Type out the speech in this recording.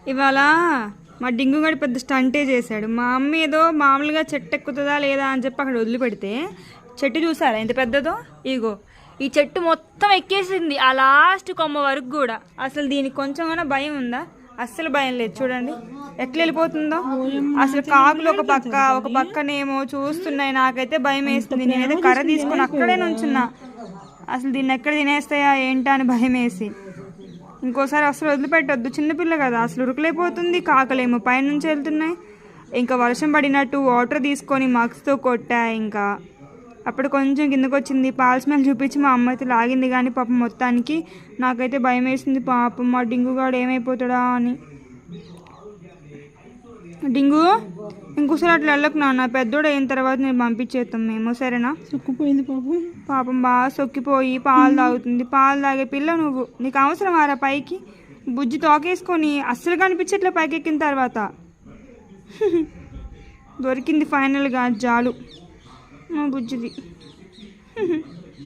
ఇవాళ మా డింగుగాడు పెద్ద స్టంటే చేశాడు. మా అమ్మ ఏదో మామూలుగా చెట్టు ఎక్కుతుందా లేదా అని చెప్పి అక్కడ వదిలిపెడితే చెట్టు చూసారా ఎంత పెద్దదో. ఇగో ఈ చెట్టు మొత్తం ఎక్కేసింది ఆ లాస్ట్ కొమ్మ వరకు కూడా. అసలు దీనికి కొంచెం భయం ఉందా? అస్సలు భయం లేదు. చూడండి ఎట్లా వెళ్ళిపోతుందో. అసలు కాకులు ఒక పక్కనేమో చూస్తున్నాయి. నాకైతే భయం వేస్తుంది. నేనైతే కర్ర తీసుకొని అక్కడే నుంచున్నా. అసలు దీన్ని ఎక్కడ తినేస్తాయా ఏంటా అని భయం వేసి ఇంకోసారి అసలు వదిలిపెట్టొద్దు. చిన్నపిల్ల కదా అసలు ఉరుకులైపోతుంది. కాకలేమో పైనుంచి వెళ్తున్నాయి. ఇంకా వర్షం పడినట్టు వాటర్ తీసుకొని మగ్స్తో కొట్టా. ఇంకా అప్పుడు కొంచెం కిందకు వచ్చింది. పాల స్మెల్ చూపించి మా అమ్మ అయితే లాగింది. కానీ పాపం మొత్తానికి నాకైతే భయం వేసింది. పాపం మా డింగుగాడు ఏమైపోతాడా అని. డింగు ఇంకోసారి అట్లా వెళ్ళకు నాన్న. పెద్దోడు అయిన తర్వాత నేను పంపించేస్తాం మేము, సరేనా? సొక్కిపోయింది పాపం బాగా సొక్కిపోయి పాలు తాగుతుంది. పాలు తాగే పిల్ల నువ్వు. నీకు అవసరం ఆరా పైకి బుజ్జి తోకేసుకొని అస్సలు కనిపించట్లే పైకి ఎక్కిన తర్వాత. దొరికింది ఫైనల్గా జాలు మా బుజ్జిది.